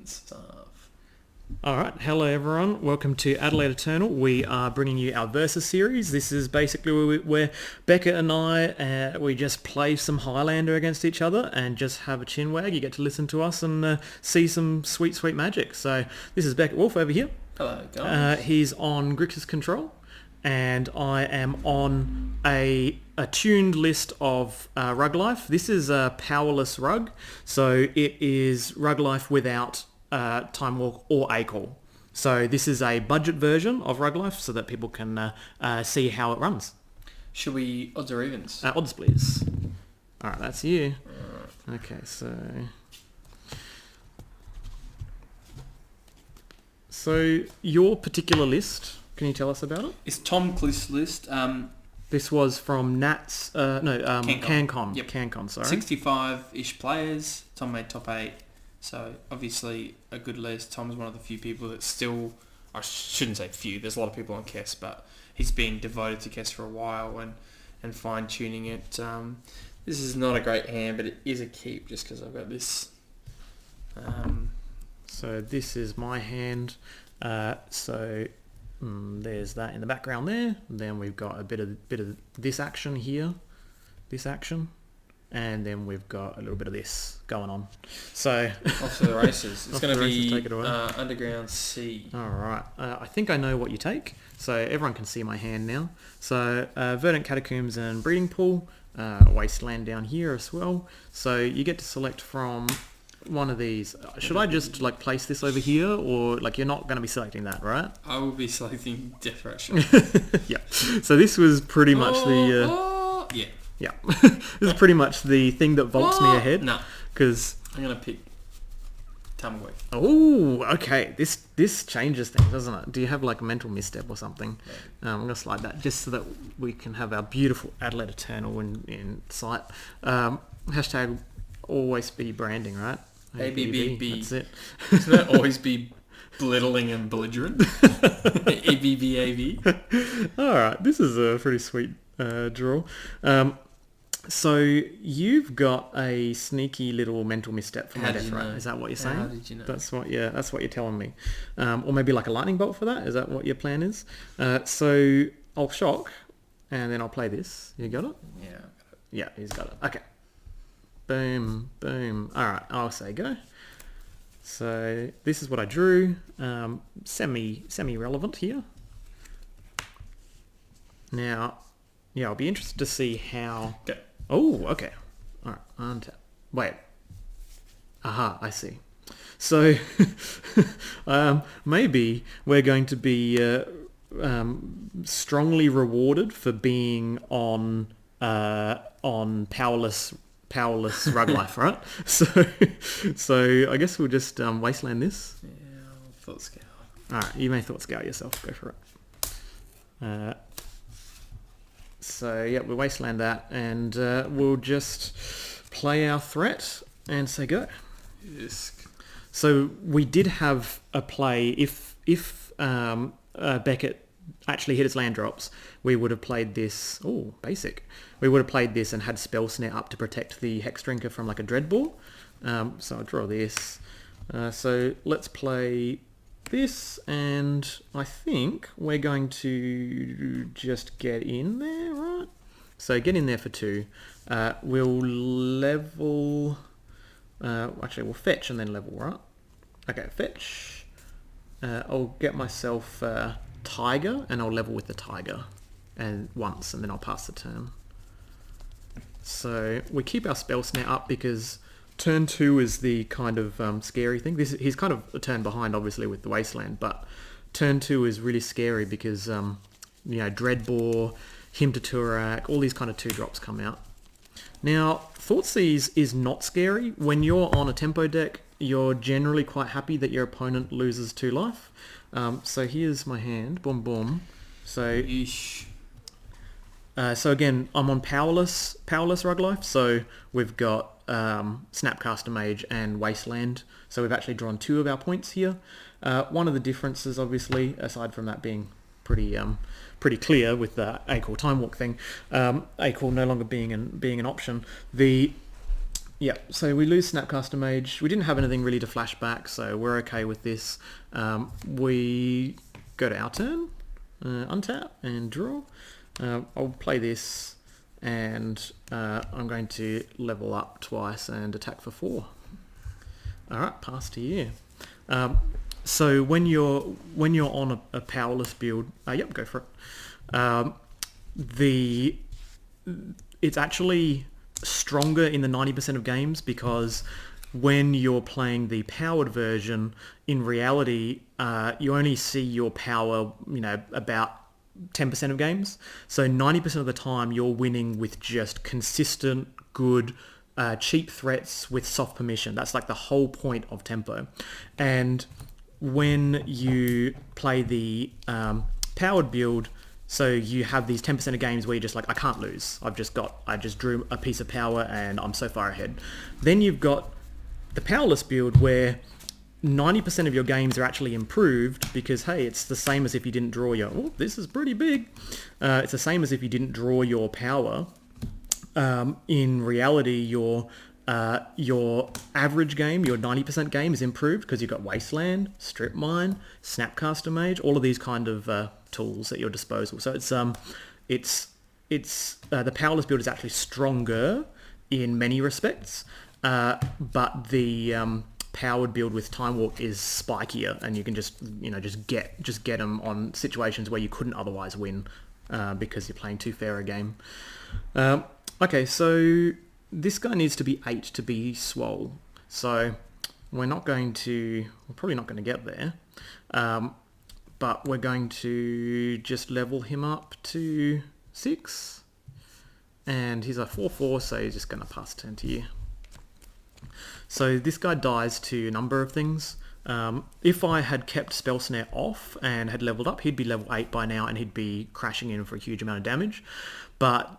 stuff. Alright, hello everyone, welcome to Adelaide Eternal. We are bringing you our Versus series. This is basically where Beckett and I, we just play some Highlander against each other and just have a chin wag. You get to listen to us and see some sweet, sweet magic. So this is Beckett Wolfe over here. Hello guys. He's on Grixis control and I am on a tuned list of Rug Life. This is a powerless rug, so it is Rug Life without Time Walk or A-Call. So this is a budget version of Rug Life so that people can see how it runs. Should we odds or evens? Odds please. Alright, that's you. Okay, so your particular list, can you tell us about it? It's Tom Cliff's list. This was from Nats, CanCon. Yep. CanCon, sorry. 65-ish players. Tom made top 8. So obviously a good list. Tom's one of the few people that still, I shouldn't say few, there's a lot of people on Kess, but he's been devoted to Kess for a while and fine-tuning it. This is not a great hand, but it is a keep just because I've got this. So this is my hand. There's that in the background there. Then we've got a bit of this action here, this action. And then we've got a little bit of this going on. So off to the races. It's going to be take it away. Underground Sea. All right. I think I know what you take. So everyone can see my hand now. So Verdant Catacombs and Breeding Pool. Wasteland down here as well. So you get to select from one of these. Should I just like place this over here, or like you're not going to be selecting that, right? I will be selecting Deathrite Shaman. Yeah. So this was pretty much yeah. Yeah, this is pretty much the thing that vaults me ahead. No, because I'm gonna pick Tarmogoyf. Oh, okay. This changes things, doesn't it? Do you have like a mental misstep or something? Yeah. I'm gonna slide that just so that we can have our beautiful Adelaide Eternal in sight. Hashtag always be branding, right? ABBB. That's it. Doesn't that always be belittling and belligerent? ABBAB. All right, this is a pretty sweet draw. So you've got a sneaky little mental misstep from my death, right? Is that what you're saying? How did you know? That's what you're telling me. Or maybe like a lightning bolt for that. Is that what your plan is? So I'll shock, and then I'll play this. You got it? Yeah, I got it. Yeah, he's got it. Okay. Boom, boom. All right, I'll say go. So this is what I drew. Semi-relevant here. Now, yeah, I'll be interested to see how... Okay. Oh, okay. All right, untap. Wait. Aha, I see. So, maybe we're going to be strongly rewarded for being on powerless rug life, right? So I guess we'll just wasteland this. Yeah, Thought Scout. All right, you may Thought Scout yourself. Go for it. So yeah, we'll wasteland that, and we'll just play our threat and say go. Yes. So we did have a play. If Beckett actually hit his land drops, we would have played this. Oh, basic. We would have played this and had Spell Snare up to protect the Hexdrinker from like a Dreadball. So I'll draw this. So let's play this, and I think we're going to just get in there, right? So get in there for 2. We'll level... actually, we'll fetch and then level, right? Okay, fetch. I'll get myself Tiger, and I'll level with the Tiger and once, and then I'll pass the turn. So we keep our Spell Snare up because... Turn 2 is the kind of scary thing. He's kind of a turn behind, obviously, with the Wasteland, but turn 2 is really scary because, Dreadbore, Hymn to Turak, all these kind of 2-drops come out. Now, Thoughtseize is not scary. When you're on a tempo deck, you're generally quite happy that your opponent loses 2 life. So here's my hand. Boom, boom. So... Yeesh. So again, I'm on powerless rug life. So we've got Snapcaster Mage and Wasteland. So we've actually drawn 2 of our points here. One of the differences, obviously, aside from that being pretty clear with the A-Call Time Walk thing, A-Call no longer being an option. The Yeah, so we lose Snapcaster Mage. We didn't have anything really to flash back, so we're okay with this. We go to our turn, untap and draw. I'll play this, and I'm going to level up twice and attack for 4. All right, pass to you. So when you're on a powerless build, yep, go for it. It's actually stronger in the 90% of games, because when you're playing the powered version, in reality, you only see your power, about 10% of games. So 90% of the time, you're winning with just consistent, good, cheap threats with soft permission. That's like the whole point of tempo. And when you play the powered build, so you have these 10% of games where you're just like, I can't lose. I just drew a piece of power and I'm so far ahead. Then you've got the powerless build where 90% of your games are actually improved, because, hey, it's the same as if you didn't draw your... Oh, this is pretty big. It's the same as if you didn't draw your power. In reality, your average game, your 90% game is improved because you've got Wasteland, Strip Mine, Snapcaster Mage, all of these kind of tools at your disposal. So it's the powerless build is actually stronger in many respects, but the powered build with Time Walk is spikier, and you can just get them on situations where you couldn't otherwise win because you're playing too fair a game. Okay, so this guy needs to be 8 to be swole. So we're probably not going to get there. But we're going to just level him up to 6. And he's a 4/4, so he's just going to pass turn to you. So this guy dies to a number of things. If I had kept Spell Snare off and had leveled up, he'd be level 8 by now, and he'd be crashing in for a huge amount of damage. But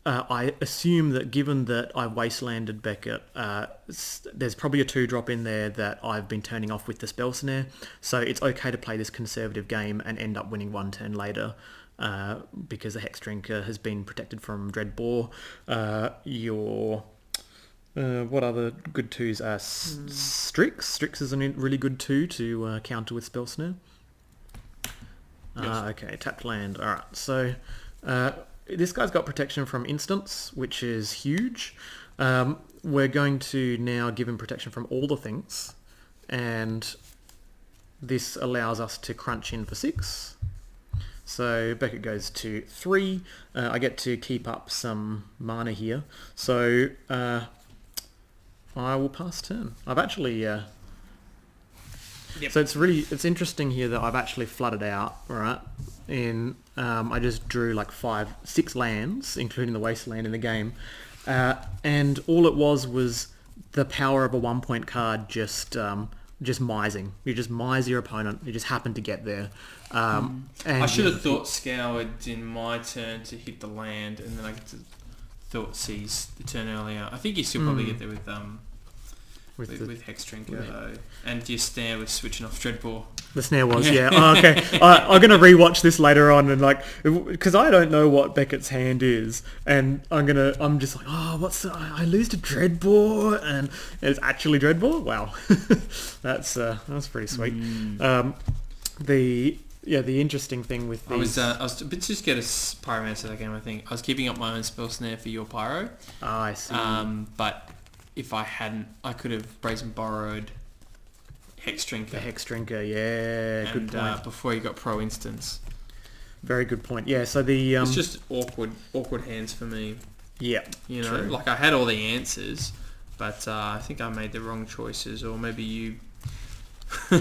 I assume that given that I've wastelanded Beckett, there's probably a 2-drop in there that I've been turning off with the Spell Snare, so it's okay to play this conservative game and end up winning 1 turn later, because the Hexdrinker has been protected from Dreadbore. What other good 2s? Strix. Strix is a really good 2 to counter with Spell Snare. Yes. Okay, tapped land. Alright, so... this guy's got protection from instants, which is huge. We're going to now give him protection from all the things, and this allows us to crunch in for 6. So Beckett goes to 3. I get to keep up some mana here, so I will pass turn. I've actually... Yep. So it's interesting here that I've actually flooded out, right? I just drew like 6 lands, including the Wasteland in the game, and all it was the power of a 1-point card just mising. You just mise your opponent. You just happen to get there. And I should have thought Scoured in my turn to hit the land, and then I get to thought Seize the turn earlier. I think you still probably get there with Hexdrinker though, and your snare was switching off Dreadbore. The snare was, yeah. Oh, okay. I'm gonna rewatch this later on, and because I don't know what Beckett's hand is, and I'm just like, I lose to Dreadbore, and it's actually Dreadbore. Wow, that's pretty sweet. The interesting thing with these... I was a bit too scared of Pyromancer that game. I think I was keeping up my own spell snare for your Pyro. I see. But if I hadn't, I could have Brazen Borrowed Hexdrinker. The Hexdrinker, yeah, good point. Before you got Pro Instance. Very good point. Yeah, so the... it's just awkward hands for me. Yeah, true. Like I had all the answers, but I think I made the wrong choices, or maybe you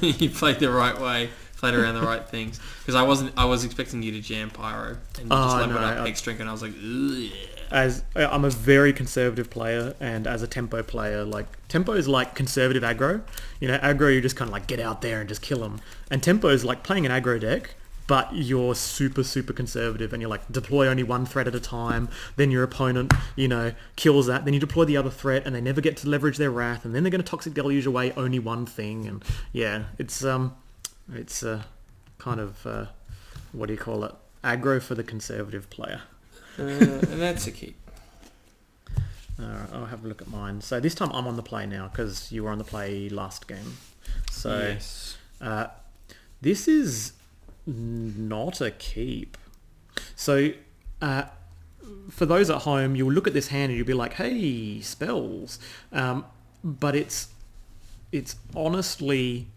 you played the right way, played around the right things. Because I was expecting you to jam Pyro, and you just leveled up Hexdrinker, and I was like, ugh. As I'm a very conservative player, and as a tempo player, tempo is like conservative aggro. Aggro, you just kind of get out there and just kill them. And tempo is like playing an aggro deck, but you're super, super conservative, and you're deploy only 1 threat at a time. Then your opponent, kills that. Then you deploy the other threat, and they never get to leverage their wrath. And then they're going to Toxic Deluge away only 1 thing. And yeah, it's kind of what do you call it? Aggro for the conservative player. And that's a key. Alright, I'll have a look at mine. So this time I'm on the play now because you were on the play last game. So Yes. this is not a keep. So for those at home, you'll look at this hand and you'll be like, hey, spells. But it's honestly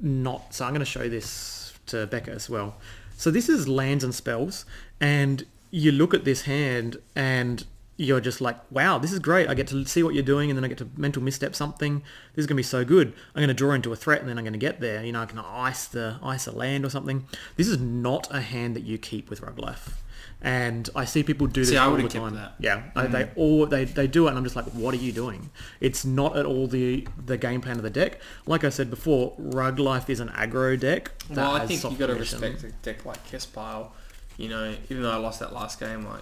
not. So I'm going to show this to Beckett as well. So this is lands and spells, and you look at this hand and you're just like, wow, this is great. I get to see what you're doing, and then I get to mental misstep something. This is going to be so good. I'm going to draw into a threat, and then I'm going to get there. You know, I can ice a land or something. This is not a hand that you keep with Rug Life. And I see people do this all the time. That. Yeah, they do it, and I'm just like, what are you doing? It's not at all the game plan of the deck. Like I said before, Rug Life is an aggro deck. Well, I think you got to respect a deck like Kespile. You know, even though I lost that last game, like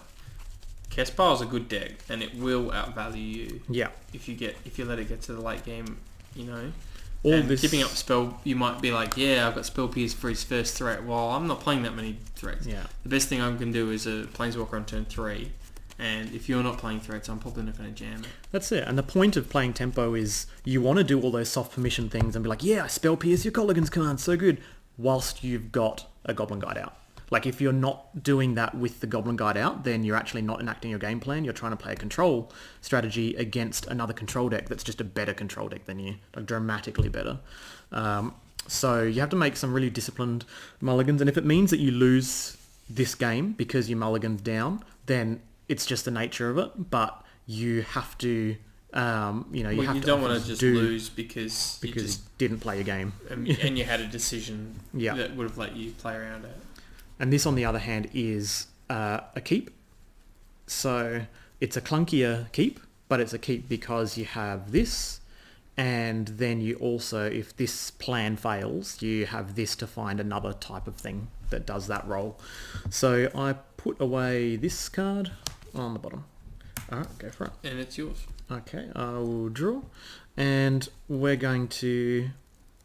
Kespile's a good deck, and it will outvalue you. Yeah. If you let it get to the late game, you know. Keeping up spell, you might be like, yeah, I've got spell pierce for his first threat. Well, I'm not playing that many threats. Yeah. The best thing I can do is a Planeswalker on turn 3, and if you're not playing threats, I'm probably not going to jam it. That's it. And the point of playing tempo is you want to do all those soft permission things and be like, yeah, spell pierce your Colligan's command, so good, whilst you've got a Goblin Guide out. Like, if you're not doing that with the Goblin Guide out, then you're actually not enacting your game plan. You're trying to play a control strategy against another control deck that's just a better control deck than you, like dramatically better. So you have to make some really disciplined mulligans, and if it means that you lose this game because you mulliganed down, then it's just the nature of it. But you have to, you don't want to just lose because you just didn't play your game, and you had a decision that would have let you play around it. And this, on the other hand, is a keep. So it's a clunkier keep, but it's a keep because you have this, and then you also, if this plan fails, you have this to find another type of thing that does that role. So I put away this card on the bottom. All right, go for it. And it's yours. Okay, I will draw. And we're going to...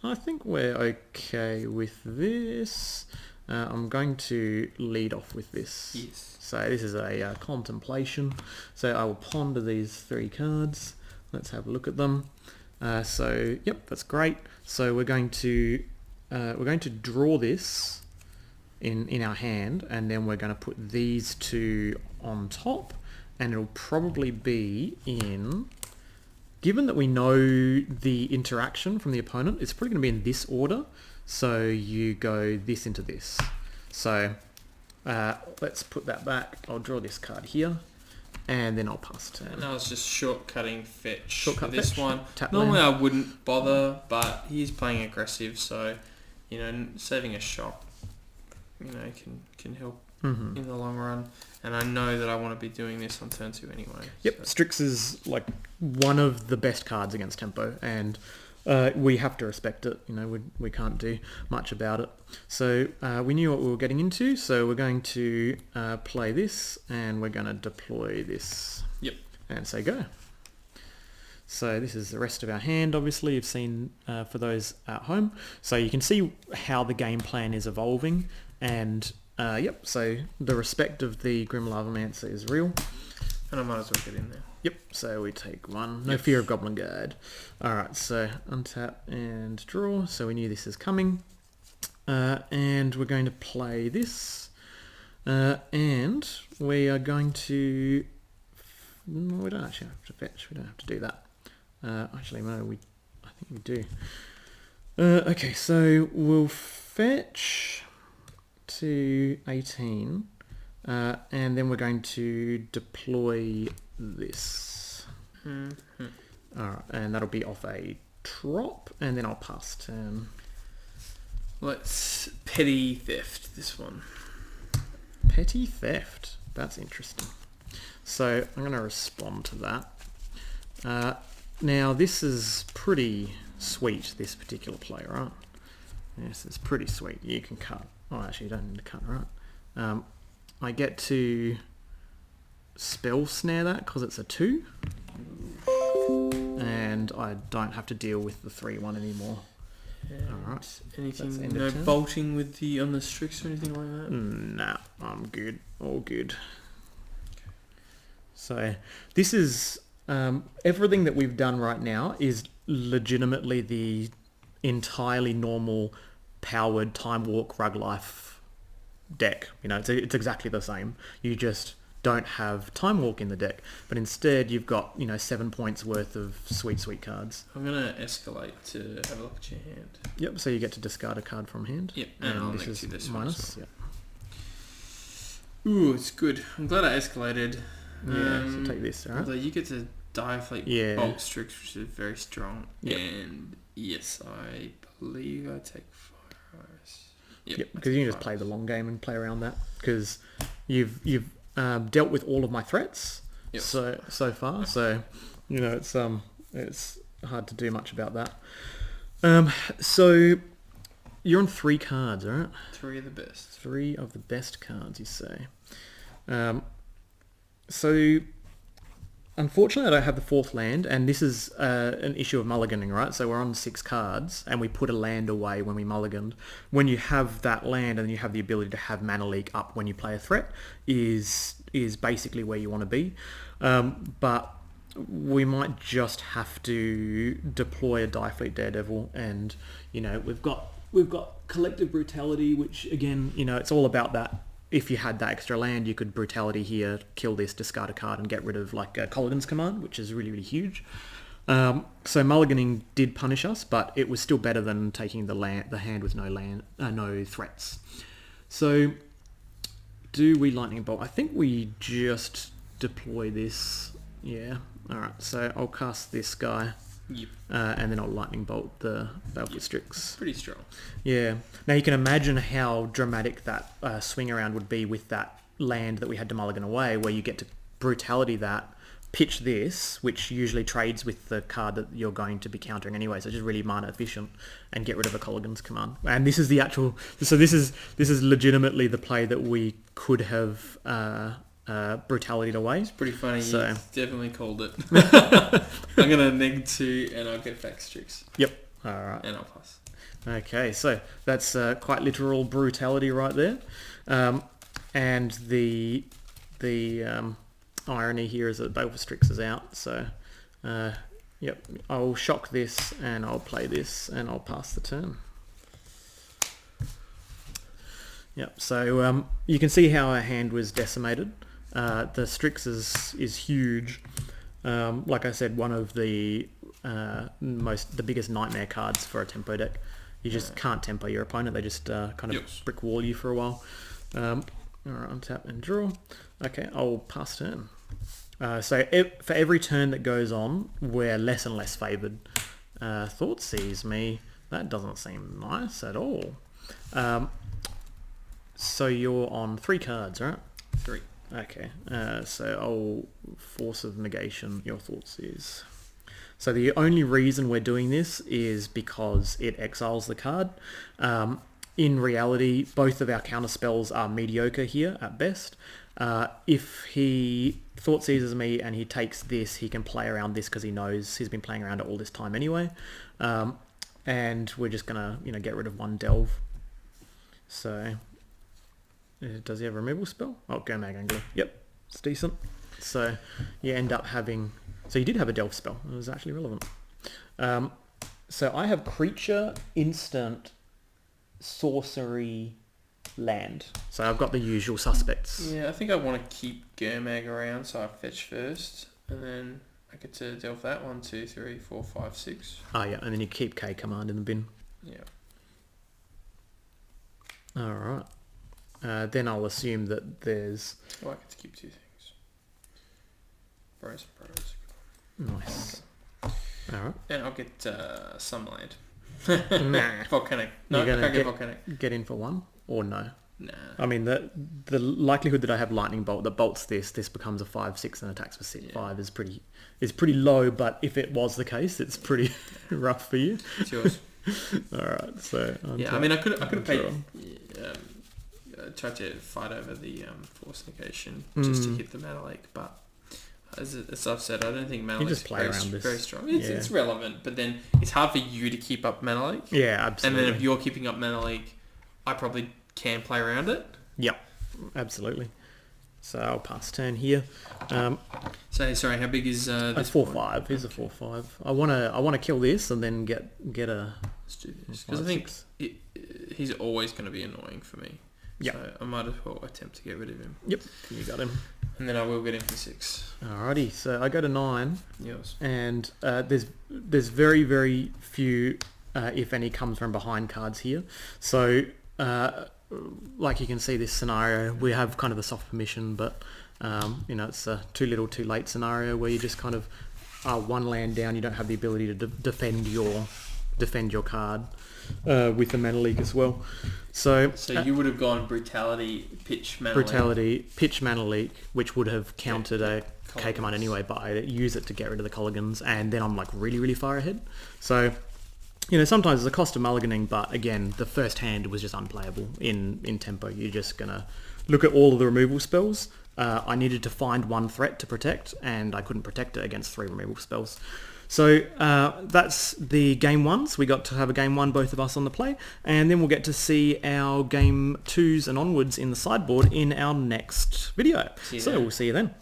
I think we're okay with this. I'm going to lead off with this. Yes. So this is a contemplation. So I will ponder these 3 cards. Let's have a look at them. So yep, that's great. So we're going to draw this in our hand, and then we're going to put these 2 on top, and it'll probably be in. Given that we know the interaction from the opponent, it's probably going to be in this order. So you go this into this. So let's put that back. I'll draw this card here, and then I'll pass turn. And I was just shortcutting fetch. Shortcut this fetch. one. Tap Normally land. I wouldn't bother, but he's playing aggressive, so saving a shock, can help in the long run. And I know that I want to be doing this on turn 2 anyway. Yep, so. Strix is like one of the best cards against tempo, and we have to respect it. We can't do much about it. So we knew what we were getting into, so we're going to play this, and we're going to deploy this. Yep. And say go. So this is the rest of our hand, obviously. You've seen for those at home. So you can see how the game plan is evolving, and yep, so the respect of the Grim Lavamancer is real. And I might as well get in there. Yep, so we take 1. No fear of Goblin Guard. Alright, so untap and draw. So we knew this is coming. And we're going to play this. And we are going to... No, we don't actually have to fetch. We don't have to do that. Actually, no, I think we do. Okay, so we'll fetch to 18. And then we're going to deploy this. Mm-hmm. Alright, and that'll be off a drop, and then I'll pass turn. Let's petty theft this one. Petty theft. That's interesting. So I'm going to respond to that. Now this is pretty sweet, this particular play, right? Yes, it's pretty sweet. You can cut. Oh, actually you don't need to cut, right? I get to spell snare that because it's a 2, and I don't have to deal with the 3/1 anymore. Alright. Anything? No bolting with on the Strix or anything like that? Nah, I'm good. All good. So this is everything that we've done right now is legitimately the entirely normal powered Time Walk Rug Life deck. You know, it's exactly the same. You just don't have Time Walk in the deck, but instead you've got, 7 points worth of sweet cards. I'm going to escalate to have a look at your hand. Yep, so you get to discard a card from hand. Yep, and I'll this is this minus. Yep. Ooh, it's good. I'm glad I escalated. Yeah, so take this, alright? Although you get to Direfleet Bolt Strix, which is very strong. Yep. And yes, I believe I take Fire Ice. Yep, because you can just play the long game and play around that, because you've dealt with all of my threats so far, so it's hard to do much about that. So you're on 3 cards, right? 3 of the best. 3 of the best cards, you say. So unfortunately I don't have the 4th land, and this is an issue of mulliganing, right? So we're on 6 cards and we put a land away when we mulliganed. When you have that land and you have the ability to have mana leak up when you play a threat is basically where you want to be. But we might just have to deploy a Direfleet Daredevil, and we've got Collective Brutality, which again, it's all about that. If you had that extra land, you could Brutality here, kill this, discard a card, and get rid of like a Colligan's Command, which is really, really huge. So mulliganing did punish us, but it was still better than taking the hand with no threats. So do we Lightning Bolt? I think we just deploy this. Yeah. All right. So I'll cast this guy. Yep. And then I'll Lightning Bolt the Baleful Strix. Pretty strong. Yeah. Now you can imagine how dramatic that swing around would be with that land that we had to mulligan away, where you get to Brutality that, pitch this, which usually trades with the card that you're going to be countering anyway, so just really mana efficient, and get rid of a Colligan's Command. And this is the actual... So this is legitimately the play that we could have... Brutality away. It's pretty funny. So. You definitely called it. I'm going to neg 2 and I'll get back Strix. Yep. All right. And I'll pass. Okay, so that's quite literal brutality right there. And the irony here is that Baleful Strix is out. So, yep, I'll shock this and I'll play this and I'll pass the turn. Yep, so you can see how our hand was decimated. The Strix is huge. Like I said, one of the biggest nightmare cards for a tempo deck. You just can't tempo your opponent. They just kind of brick wall you for a while. Alright, untap and draw. Okay, I'll pass turn. So for every turn that goes on, we're less and less favoured. Thought sees me. That doesn't seem nice at all. So you're on 3 cards, right? 3. Okay, so I'll Force of Negation your Thoughts is. So the only reason we're doing this is because it exiles the card. In reality, both of our counter spells are mediocre here at best. If he Thought Seizes me and he takes this, he can play around this because he knows he's been playing around it all this time anyway. And we're just gonna, get rid of 1 Delve. So... Does he have a removal spell? Oh, Go Mag Angler. Yep, it's decent. So you end up having... So you did have a Delve spell. It was actually relevant. So I have creature, instant, sorcery, land. So I've got the usual suspects. Yeah, I think I want to keep Gurmag around, so I fetch first, and then I get to delve that 1, 2, 3, 4, 5, 6. Oh yeah, and then you keep K command in the bin. Yeah. All right. Then I'll assume that there's... Oh, I get to keep 2 things. Bros. Nice. Alright. And I'll get some land. Nah. Volcanic. No, I can't get Volcanic. Get in for 1? Or no? Nah. I mean, the likelihood that I have Lightning Bolt that bolts this becomes a 5/6 and attacks for 5 is pretty low, but if it was the case, it's pretty rough for you. It's yours. Alright, so... Yeah, I mean, I could have paid... tried to fight over the Force Negation just to hit the mana leak, but as I've said, I don't think mana leak is very strong. It's relevant, but then it's hard for you to keep up mana leak. Yeah, absolutely. And then if you're keeping up mana leak, I probably can play around it. Yep, absolutely. So I'll pass turn here. So sorry, how big is this? 4/5. Here's a 4/5. I wanna kill this and then get a. Let's do this because I think he's always going to be annoying for me. Yeah. So I might as well attempt to get rid of him. Yep. You got him. And then I will get him for 6. Alrighty. So I go to 9. Yours. And there's very, very few, if any, comes from behind cards here. So like you can see this scenario, we have kind of a soft permission, but it's a too little too late scenario where you just kind of are one land down, you don't have the ability to defend your card with the mana leak as well. So you would have gone brutality, pitch, mana leak, which would have countered a K command anyway, but I use it to get rid of the Colligans, and then I'm like really, really far ahead. So sometimes there's a cost of mulliganing, but again, the first hand was just unplayable in tempo. You're just gonna look at all of the removal spells. I needed to find one threat to protect, and I couldn't protect it against 3 removal spells. So that's the game 1s. We got to have a game 1, both of us on the play, and then we'll get to see our game 2s and onwards in the sideboard in our next video. So we'll see you then.